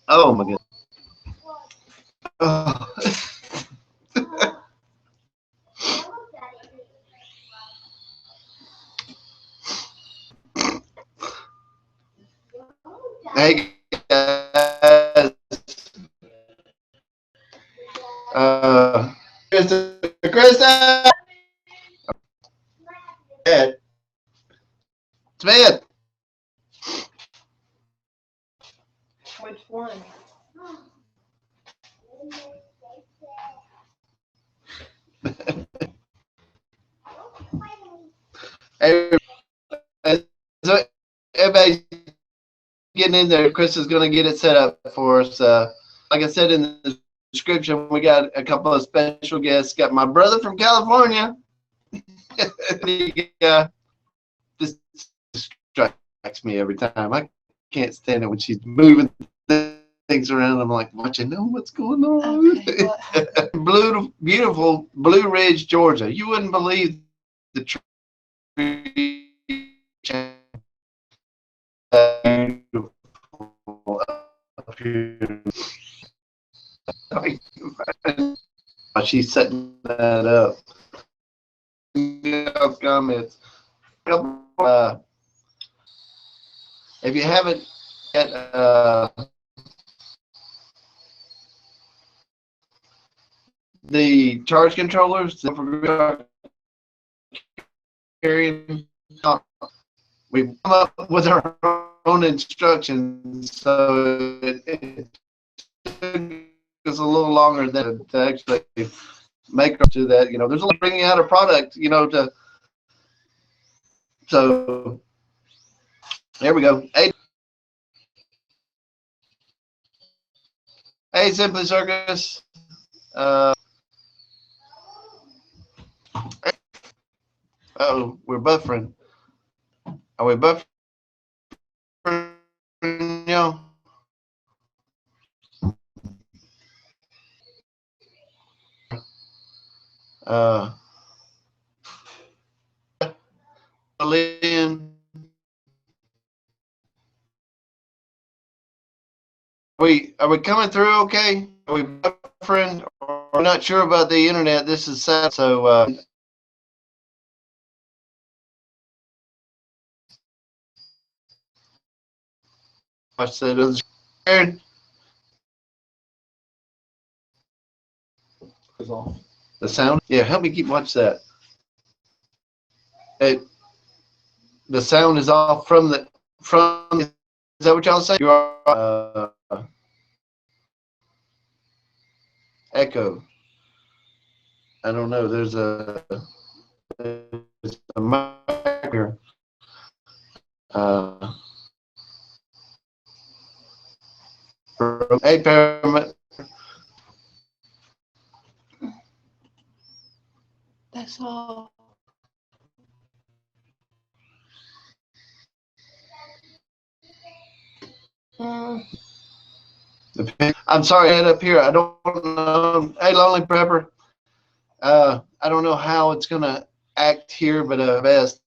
Oh my goodness. Oh. Hey guys, Krista, Ed, Smith. Which one? Hey, so everybody's getting in there. Chris is going to get it set up for us. Like I said in the description, we got a couple of special guests. Got my brother from California. This distracts me every time. I can't stand it when she's moving things around. I'm like watching, know what's going on. Okay, what happened? Beautiful Blue Ridge, Georgia. You wouldn't believe the up here. She's setting that up. Comments. If you haven't yet, the charge controllers that carrying, we come up with our own instructions, so it took us a little longer than to actually make to that. You know, there's a lot of bringing out a product. You know, to so there we go. Hey, Simply Circus. Oh, we're buffering. Are we buffering? You uh, Lynn, are we coming through okay? Are we buffering? Or we're not sure about the internet. This is sad, so I said the sound. Yeah, help me keep watch that. It, the sound is off from the from. Is that what y'all say? You are echo. I don't know. There's a mic here. Uh, hey, Paramount. That's all. I'm sorry, head up here. I don't know. Hey, Lonely Prepper. I don't know how it's gonna act here, but best.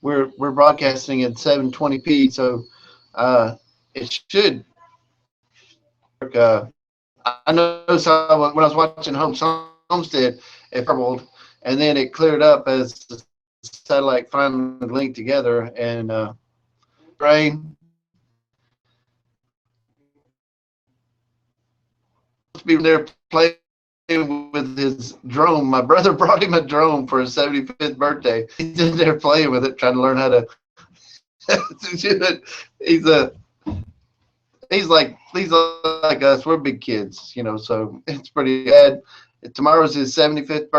We're broadcasting at 720p, so it should work. I noticed when I was watching Homestead, it purpled, and then it cleared up as the satellite finally linked together. And rain to be there playing with his drone. My brother brought him a drone for his 75th birthday. He's in there playing with it, trying to learn how to do it. He's like us. We're big kids, you know. So it's pretty bad. Tomorrow's his 75th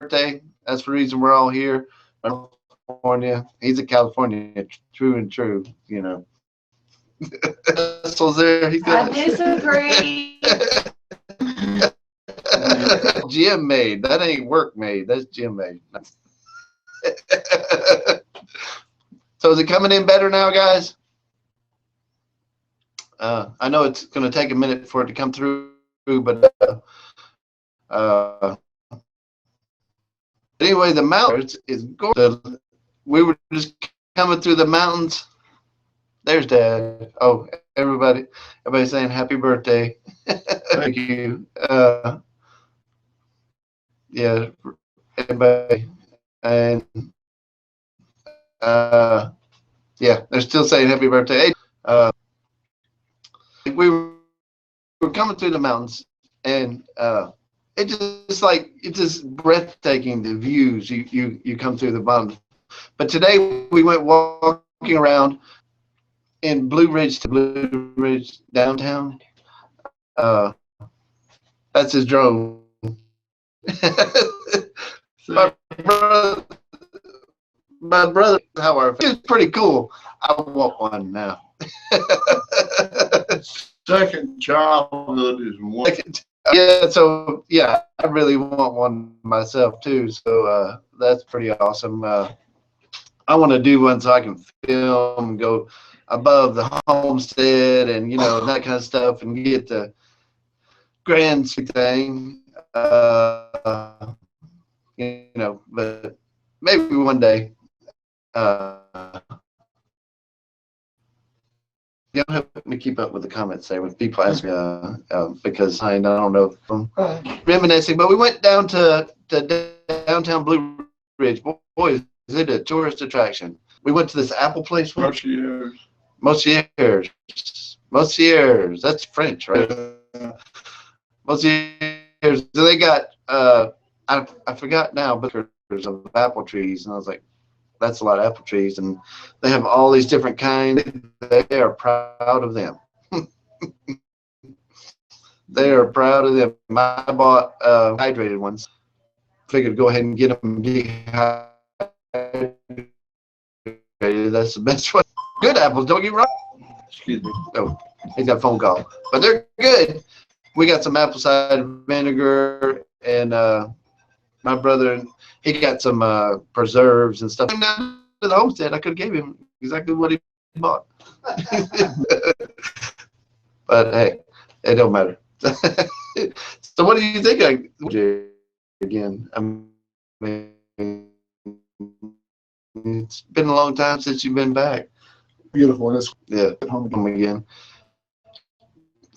birthday. That's the reason we're all here. California. He's a California, true and true. You know. So there. I disagree. Gym made. That ain't work made. That's gym made. So is it coming in better now, guys? I know it's going to take a minute for it to come through, but anyway, the mountains is gorgeous. We were just coming through the mountains There's Dad. Oh, everybody saying happy birthday. Thank you. Yeah, everybody. And yeah, they're still saying happy birthday. We were coming through the mountains, and it's just breathtaking the views you come through the mountains. But today we went walking around in Blue Ridge downtown. Uh, that's his drone. my brother, my brother, however, it's pretty cool. I want one now. Second childhood is one. Yeah, so yeah, I really want one myself too. So that's pretty awesome. I want to do one so I can film and go above the homestead and that kind of stuff and get the grand thing. But maybe one day. You don't help me keep up with the comments there when people ask me because I don't know if I'm reminiscing. But we went down to downtown Blue Ridge. Boy, is it a tourist attraction. We went to this apple place. Monsieur. That's French, right? Monsieur. They got I forgot now, but there's of apple trees, and I was like, that's a lot of apple trees, and they have all these different kinds. They are proud of them. They are proud of them. I bought hydrated ones. Figured to go ahead and get them dehydrated. That's the best one. Good apples, don't get me wrong. Excuse me. Oh, he's got a phone call, but they're good. We got some apple cider vinegar, and my brother, he got some preserves and stuff. Came down to the homestead. I could have gave him exactly what he bought. But hey, it don't matter. So what do you think again? I mean, it's been a long time since you've been back. Beautiful. It's Yeah, at home home again.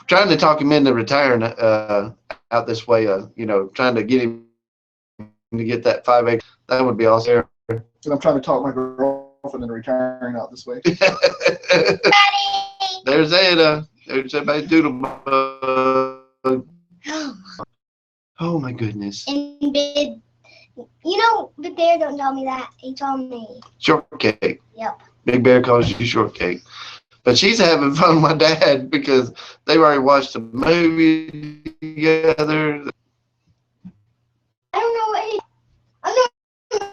Trying to talk him into retiring out this way. Trying to get him to get that 5 acres. That would be awesome. And I'm trying to talk my girlfriend into retiring out this way. There's Ada. There's everybody's doodle bug. Oh my goodness. And Big Bear don't tell me that. He told me. Shortcake. Yep. Big Bear calls you Shortcake. But she's having fun with my dad because they've already watched a movie together. I don't know what I'm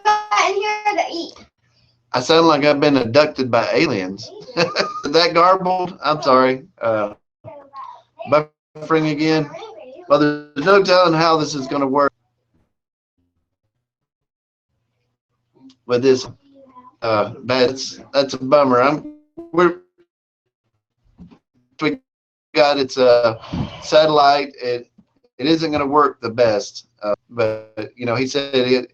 not in here to eat. I sound like I've been abducted by aliens. That garbled? I'm sorry. Buffering again. Well, there's no telling how this is going to work with this. That's a bummer. We got it's a satellite. It isn't going to work the best. But he said it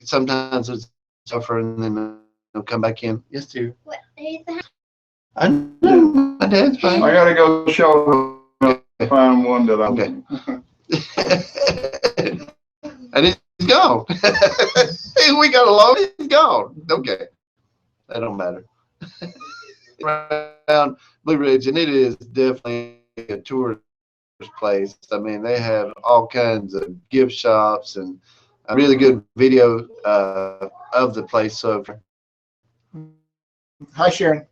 sometimes it's tougher and then it'll come back in. Yes, dear. What is that? I know my dad's fine. I gotta go show find one that I'm. Okay. And he's gone. We got along. He's gone. Okay. That don't matter. Around Blue Ridge, and it is definitely a tourist place. I mean, they have all kinds of gift shops and a really good video of the place. So, Hi, Sharon.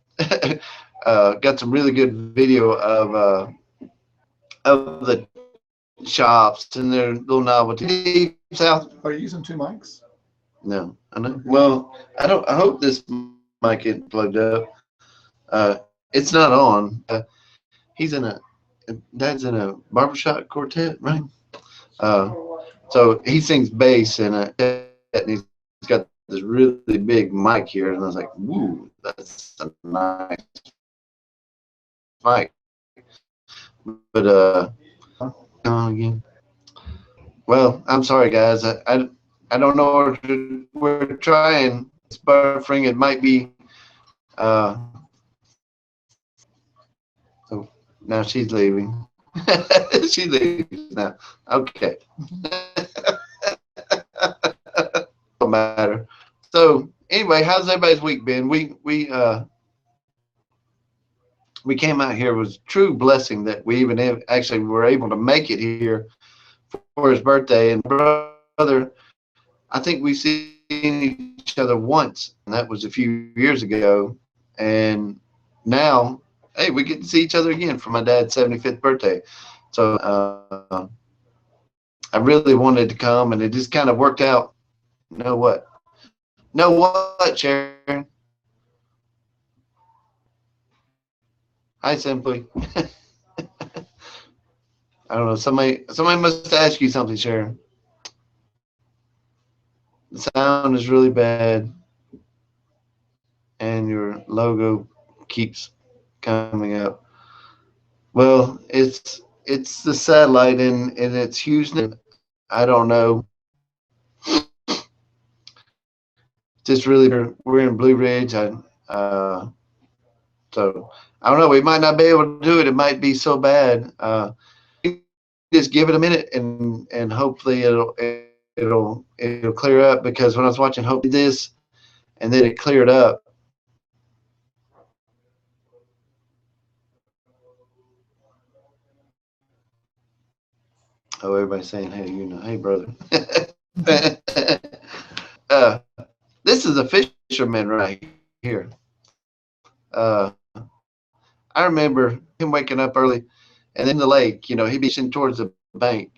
got some really good video of the shops and their little novelty. South. Are you using two mics? No, I know. Well, I don't. I hope this mic isn't plugged up. It's not on. Dad's in a barbershop quartet, right? So he sings bass and he's got this really big mic here, and I was like, "Woo, that's a nice mic." But on again. Well, I'm sorry, guys. I don't know what we're trying. It's buffering. It might be Now she's leaving. She leaves now. Okay. Don't matter. So anyway, how's everybody's week been? We came out here. It was a true blessing that we even actually were able to make it here for his birthday. And brother, I think we seen each other once, and that was a few years ago. And now, hey, we get to see each other again for my dad's 75th birthday. So I really wanted to come, and it just kind of worked out. You know what? Know what, Sharon? Hi, Simply. I don't know. Somebody must ask you something, Sharon. The sound is really bad, and your logo keeps coming up. Well, it's the satellite and it's Houston. I don't know. Just really, we're in Blue Ridge. So I don't know. We might not be able to do it. It might be so bad. Just give it a minute and hopefully it'll clear up, because when I was watching Hope did this and then it cleared up. Oh, everybody's saying, hey, hey, brother. uh, this is a fisherman right here. I remember him waking up early and in the lake, he'd be fishing towards the bank,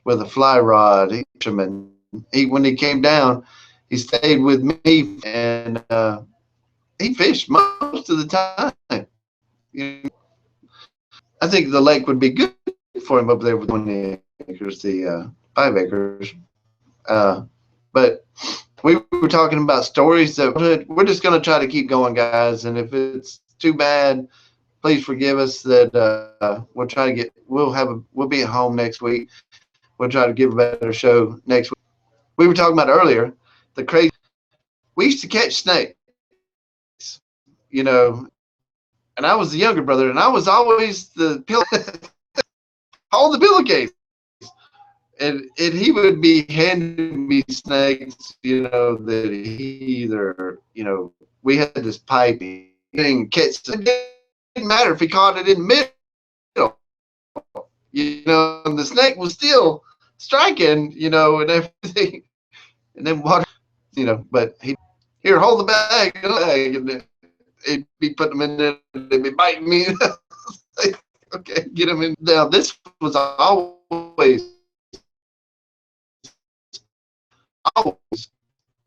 with a fly rod. Fisherman. When he came down, he stayed with me, and he fished most of the time. I think the lake would be good for him up there with 20 acres, the 5 acres. But we were talking about stories that we're just going to try to keep going, guys. And if it's too bad, please forgive us. That we'll try to get. We'll be at home next week. We'll try to give a better show next week. We were talking about earlier the crazy. We used to catch snakes, and I was the younger brother, and I was always the hold the pillowcase. And he would be handing me snakes, that he either, we had this pipe and catch. It didn't matter if he caught it in the middle, and the snake was still striking, and everything. And then water, but here, hold the bag, and he'd be putting them in there, they'd be biting me. Okay, get them in. Now, this was always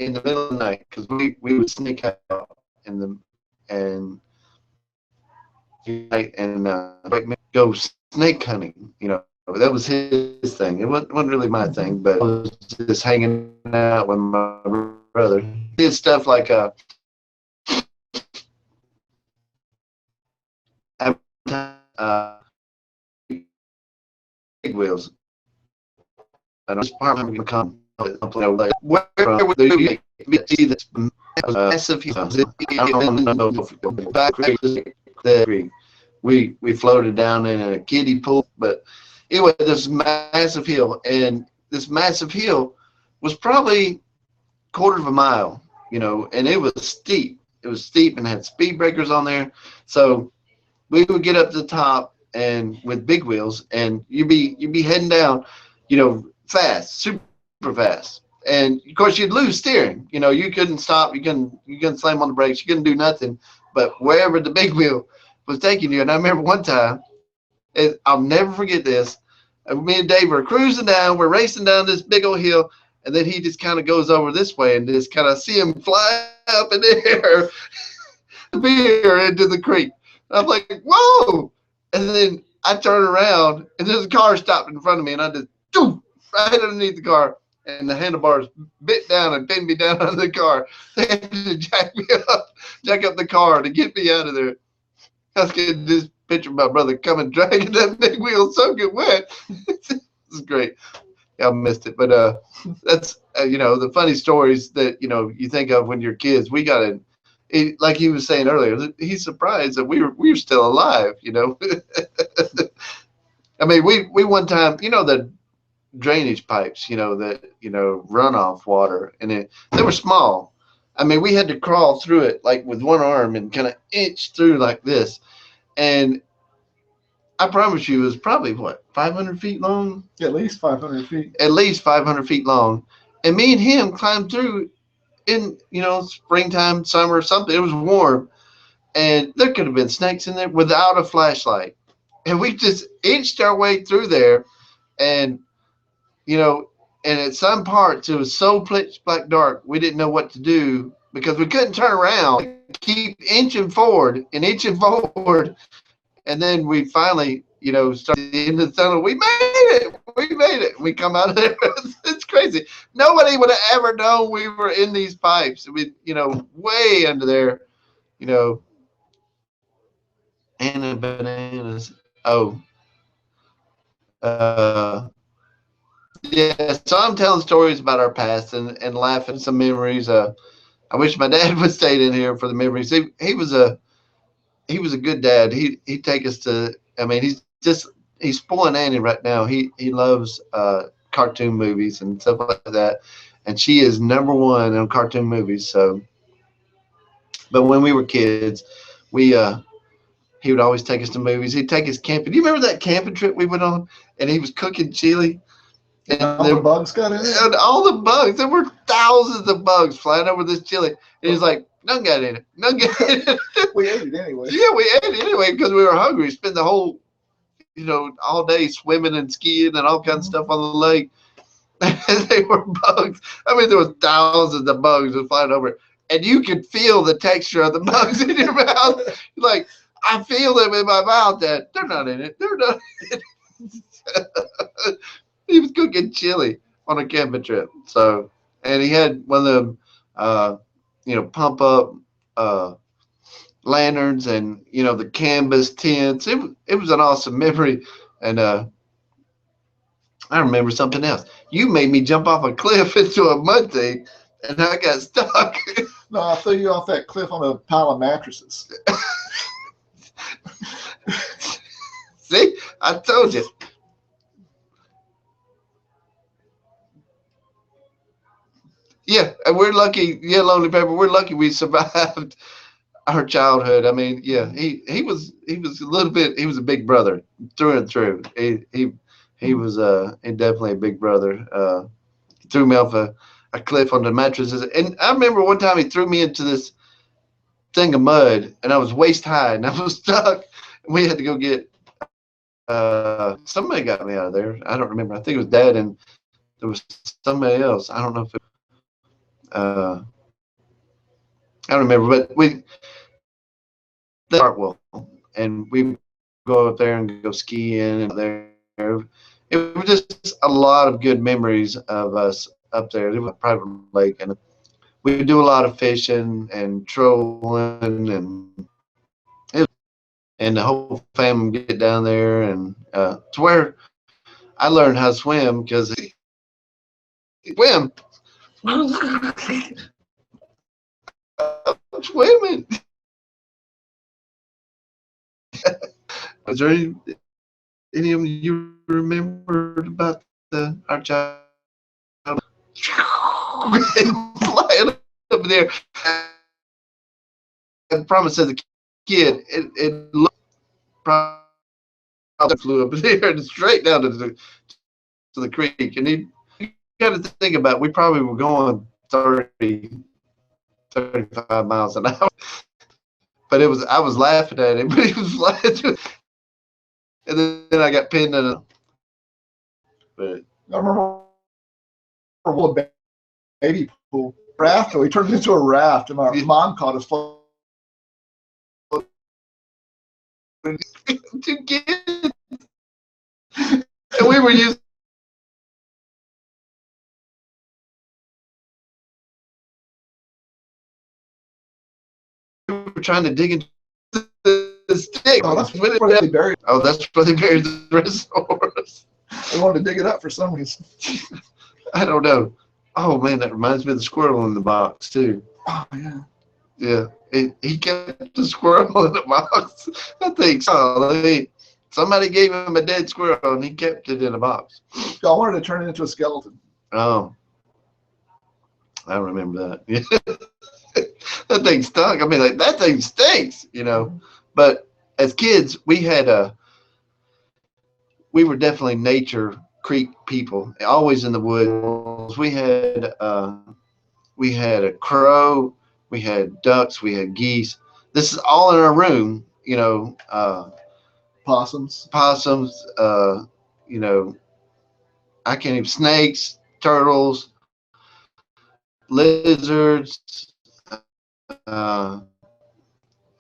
in the middle of the night, because we would sneak out in the and go snake hunting. That was his thing. It wasn't really my thing, but I was just hanging out with my brother. He did stuff like big wheels. I don't know if come. Where would they see this massive? We floated down in a kiddie pool, but anyway, this massive hill, and this massive hill was probably quarter of a mile, and it was steep. It was steep and had speed breakers on there, so we would get up to the top and with big wheels, and you'd be heading down, fast, super fast. And of course you'd lose steering. You couldn't stop, you couldn't slam on the brakes, you couldn't do nothing. But wherever the big wheel was taking you, and I remember one time, I'll never forget this. Me and Dave were cruising down, we're racing down this big old hill, and then he just kind of goes over this way and just kind of see him fly up in the air, veer into the creek. I'm like, whoa! And then I turn around, and there's a car stopped in front of me, and I just, right underneath the car, and the handlebars bit down and pinned me down under the car. They had to jack up the car to get me out of there. I was getting this picture of my brother coming, dragging that big wheel soaking wet. This is great. I missed it, but that's the funny stories that you think of when you're kids. like he was saying earlier, he's surprised that we were still alive. I mean, we one time, the drainage pipes, that runoff water, and they were small. I mean, we had to crawl through it like with one arm and kind of inch through like this, and I promise you, it was probably what, 500 feet long? At least 500 feet. At least 500 feet long, and me and him climbed through in springtime, summer, something. It was warm, and there could have been snakes in there without a flashlight, and we just inched our way through there, and and at some parts it was so pitch black dark we didn't know what to do because we couldn't turn around, keep inching forward and inching forward, and then we finally started the end of the tunnel. We made it. We come out of there. It's crazy. Nobody would have ever known we were in these pipes. We way under there, and bananas. Oh, yeah. So I'm telling stories about our past and laughing some memories. I wish my dad would stayed in here for the memories. He was a good dad. He'd take us to. I mean, he's spoiling Annie right now. He loves cartoon movies and stuff like that, and she is number one on cartoon movies. So, but when we were kids, he would always take us to movies. He'd take us camping. Do you remember that camping trip we went on? And he was cooking chili. And all the bugs got in it? And all the bugs. There were thousands of bugs flying over this chili. And he's like, none got in it. None got in it. We ate it anyway. Yeah, we ate it anyway because we were hungry. Spent the whole, all day swimming and skiing and all kinds of stuff on the lake. And they were bugs. I mean, there was thousands of bugs that flying over. And you could feel the texture of the bugs in your mouth. Like, I feel them in my mouth that they're not in it. They're not in it. He was cooking chili on a camping trip. So, and he had one of them, pump up lanterns and, the canvas tents. It was an awesome memory. And I remember something else. You made me jump off a cliff into a mud thing, and I got stuck. No, I threw you off that cliff on a pile of mattresses. See, I told you. Yeah, and we're lucky. Yeah, Lonely Pepper, we're lucky we survived our childhood. I mean, yeah, he was a little bit. He was a big brother through and through. He was definitely a big brother. He threw me off a cliff on the mattresses, and I remember one time he threw me into this thing of mud, and I was waist high, and I was stuck. We had to go get somebody got me out of there. I don't remember. I think it was Dad, and there was somebody else. I don't know if it I don't remember, but we Hartwell, and we go up there and go skiing and there. It was just a lot of good memories of us up there. It was a private lake, and we do a lot of fishing and trolling, and the whole family get down there, and it's where I learned how to swim because swim. I'm swimming. Was there any of them you remembered about our child flying up there? I promise, as a kid, it looked probably flew up there and straight down to the creek, and you got to think about it, we probably were going 35 miles an hour, but I was laughing at him, but he was flying through, and then I got pinned in a. But I remember a baby pool raft, and we turned it into a raft, and my mom caught us floating. 2 kids, and we were using. We're trying to dig into the stick. Oh, that's where they buried. Oh, that's where they buried the rhizosaurus. They wanted to dig it up for some reason. I don't know. Oh man, that reminds me of the squirrel in the box too. Oh yeah. Yeah, he kept the squirrel in the box. I think so. Somebody gave him a dead squirrel and he kept it in a box. I wanted to turn it into a skeleton. Oh, I remember that. Yeah. That thing stunk. I mean, like that thing stinks, you know. But as kids, we were definitely nature creek people. Always in the woods. We had a crow, we had ducks, we had geese. This is all in our room, you know. Possums. Possums, you know, I can't even snakes, turtles, lizards. Uh,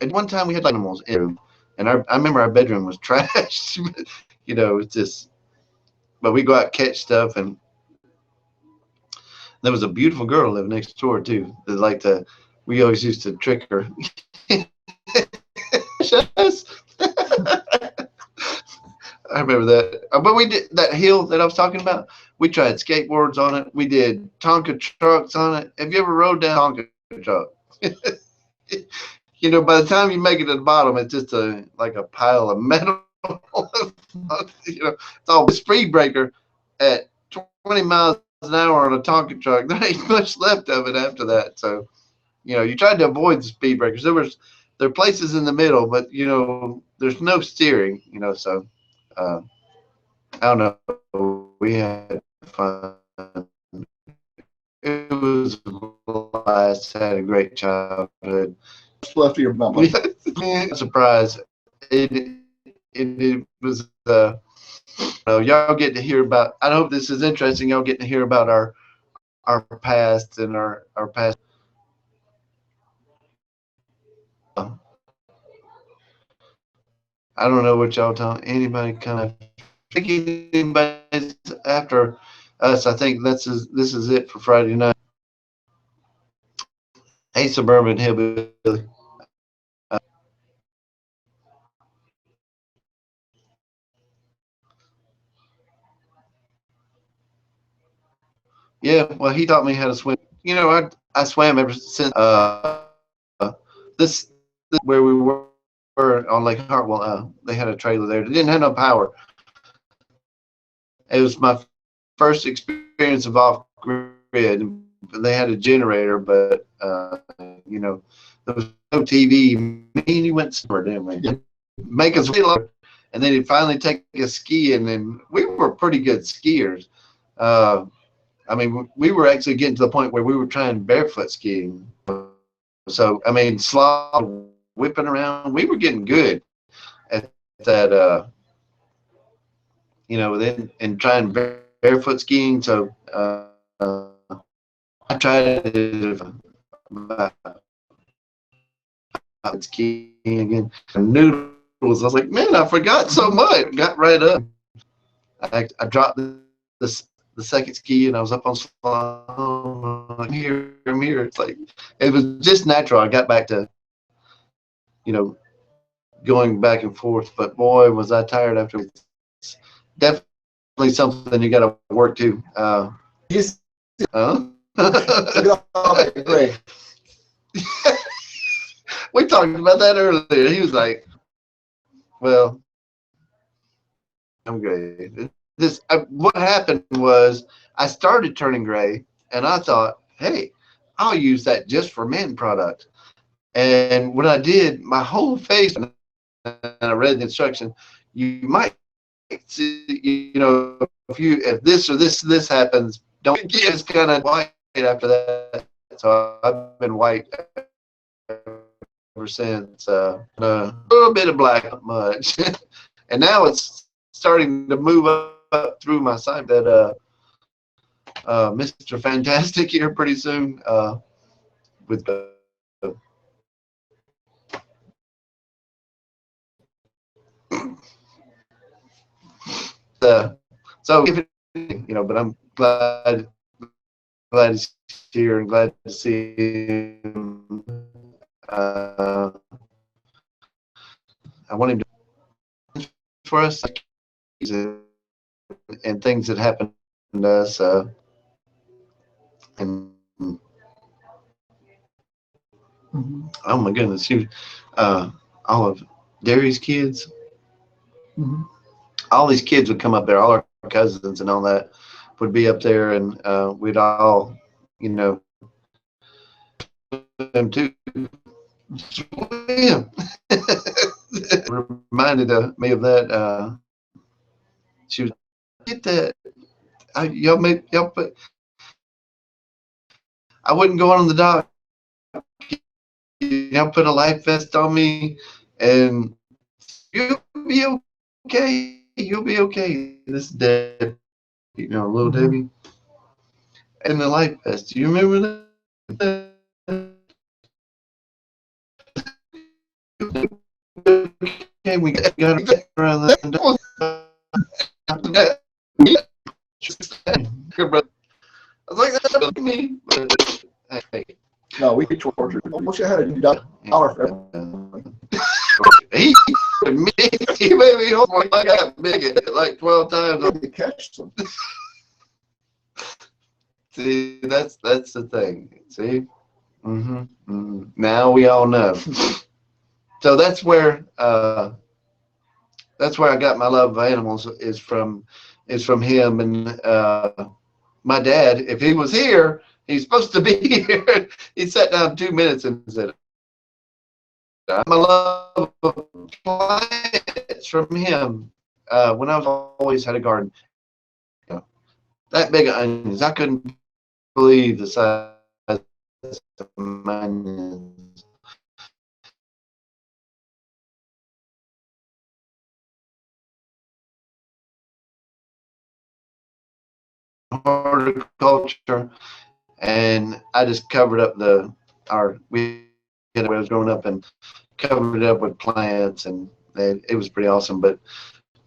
at one time we had like animals in the room, and I remember our bedroom was trashed. You know, it's just. But we go out and catch stuff, and there was a beautiful girl living next door too. That liked to. We always used to trick her. Us. I remember that. But we did that hill that I was talking about. We tried skateboards on it. We did Tonka trucks on it. Have you ever rode down a Tonka truck? You know, by the time you make it to the bottom, it's just like a pile of metal. You know, it's all speed breaker at 20 miles an hour on a Tonka truck. There ain't much left of it after that. So, you know, you tried to avoid the speed breakers. There are places in the middle, but you know, there's no steering. You know, so. I don't know. We had fun. It was a blast. Had a great childhood. What's left of your mama? Surprise! It was. Y'all get to hear about. I hope this is interesting. Y'all get to hear about our past and our past. I don't know what y'all tell anybody kind of. I think anybody's after us. I think this is it for Friday night. Hey, Suburban Hillbilly. Yeah, well, he taught me how to swim. You know, I swam ever since this where we were on Lake Hartwell. They had a trailer there. They didn't have no power. It was my first experience of off grid. They had a generator, but you know, there was no TV. Me and he went somewhere, didn't we? Make us and then he'd finally take us skiing, and we were pretty good skiers. I mean, we were actually getting to the point where we were trying barefoot skiing. So, I mean, slide, whipping around, we were getting good at that, you know, then and trying barefoot skiing. So, I tried it skiing again. Noodles. I was like, man, I forgot so much. Got right up. I dropped the second ski and I was up on slide. I'm here. It's like it was just natural. I got back to, you know, going back and forth. But boy, was I tired after. It's definitely something you got to work to. He's Huh? great. We talked about that earlier. He was like, "Well, I'm great." What happened was I started turning gray, and I thought, "Hey, I'll use that just for men product." And when I did, my whole face, and I read the instruction, you might see, you know, if this or this happens, don't get as kind of white after that. So I've been white ever since. A little bit of black, not much, and now it's starting to move up through my side. That Mr. Fantastic here pretty soon with so if it, you know, but I'm glad he's here and glad to see him. I want him to for us and things that happened to us and Mhm. Oh my goodness, all of Derry's kids, Mhm. all these kids would come up there, all our cousins and all that would be up there, and we'd all, you know, them too. Swim. Reminded me of that. She was get that. Y'all put. I wouldn't go on the dock. Y'all put a life vest on me, and you'll be okay. You'll be okay. This Deb, little Debbie, and the life vest. Do you remember that? Okay, we got around that. I was like, that's not me. But, hey, No, we tortured. Wish I had a dollar for everyone. he made me home when I got big like 12 times. To catch them. See, that's the thing. See, now we all know. So that's where I got my love of animals is from him. And my dad, if he was here, he's supposed to be here. He sat down 2 minutes and said, "My love of plants from him." When I was always had a garden, that big of onions, I couldn't believe the size of my onions. Horticulture, and I just covered up we when I was growing up and covered it up with plants, and it was pretty awesome. But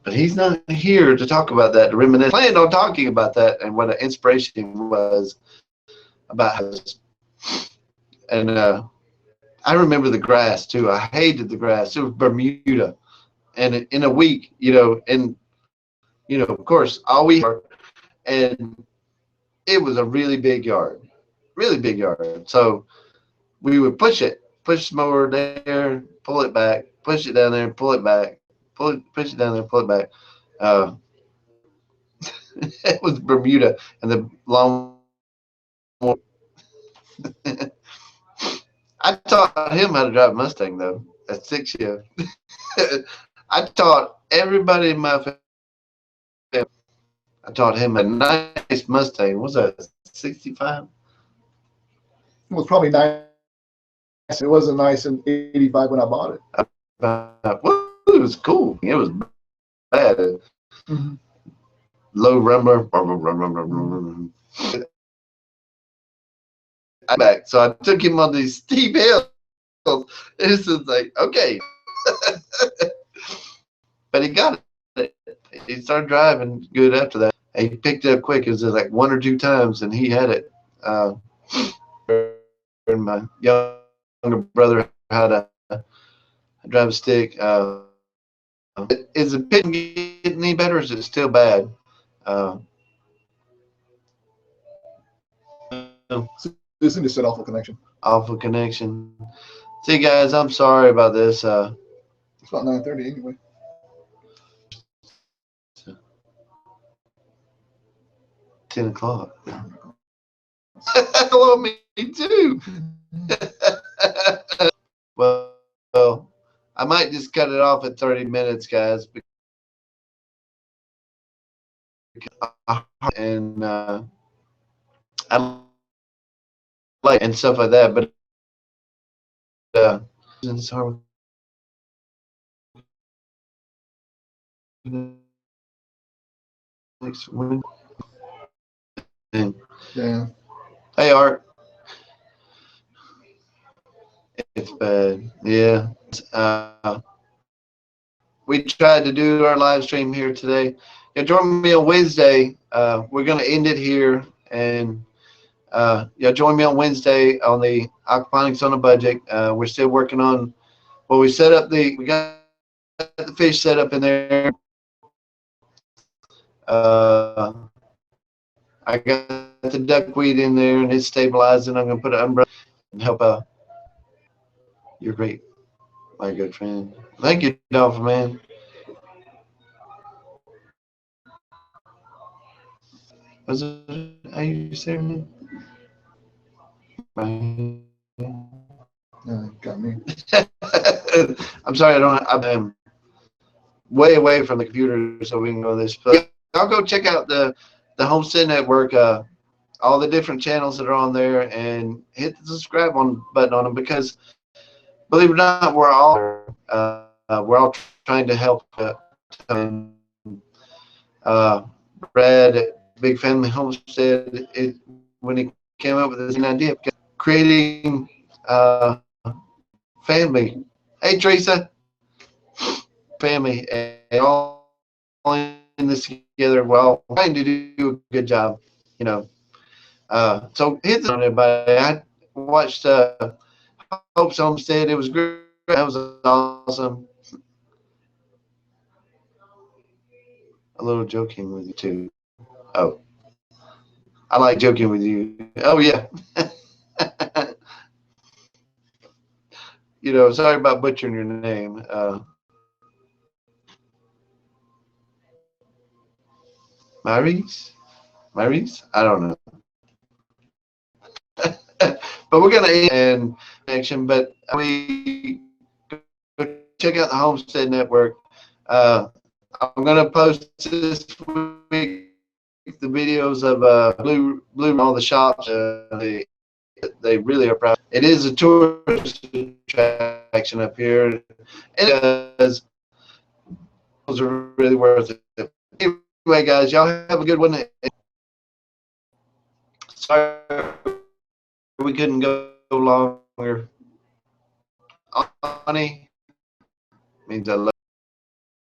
he's not here to talk about that. To reminisce, planned on talking about that and what an inspiration was about us. And I remember the grass too. I hated the grass. It was Bermuda, and in a week, and of course, all we had, and it was a really big yard. So we would push the mower there, pull it back, push it down there, pull it back, push it down there, pull it back. Uh, it was Bermuda, and the lawn. I taught him how to drive a Mustang though at 6 years. I taught everybody in my family. I taught him a nice Mustang. What was that 65? It was probably nice. It wasn't nice in '85 when I bought it. Well, it was cool. It was bad. Mhm. Low rumble. Back. So I took him on these steep hills. It's just like, okay. But he got it. He started driving good after that. He picked it up quick. It was like one or two times, and he had it. And my younger brother had a drive a stick. Is the pit getting any better, or is it still bad? Uh, This is just an awful connection. Awful connection. See, guys, I'm sorry about this. It's about 9:30 anyway. $10. Well, me too. well, I might just cut it off at 30 minutes, guys. And I like and stuff like that, but Yeah. Hey, Art. It's bad. Yeah. We tried to do our live stream here today. Yeah, join me on Wednesday. We're going to end it here. And join me on Wednesday on the aquaponics on a budget. We're still working on, we got the fish set up in there. I got the duckweed in there and it's stabilizing. I'm going to put an umbrella and help out. You're great, my good friend. Thank you, Dolphin Man. Was it how you say your name? Right. Got me. I'm sorry, I don't. I'm way away from the computer, so we can go this. But I'll go check out the Homestead Network. All the different channels that are on there, and hit the subscribe button on them, because believe it or not, we're all trying to help. Brad at Big Family Homestead, when he came up with this idea, creating family. Hey Teresa, family, and all in this together. Well, trying to do a good job, you know. So hit the on everybody. I watched Hope's Homestead. It was great. That was awesome. A little joking with you too. Oh, I like joking with you. Oh yeah. You know, sorry about butchering your name. Maurice? I don't know. But we're gonna end connection. But we go check out the Homestead Network. I'm gonna post this week the videos of Blue all the shops. They really are proud. It is a tourist attraction up here. It does. Those are really worth it. Anyway, guys, y'all have a good one. Sorry we couldn't go longer. Honey means I love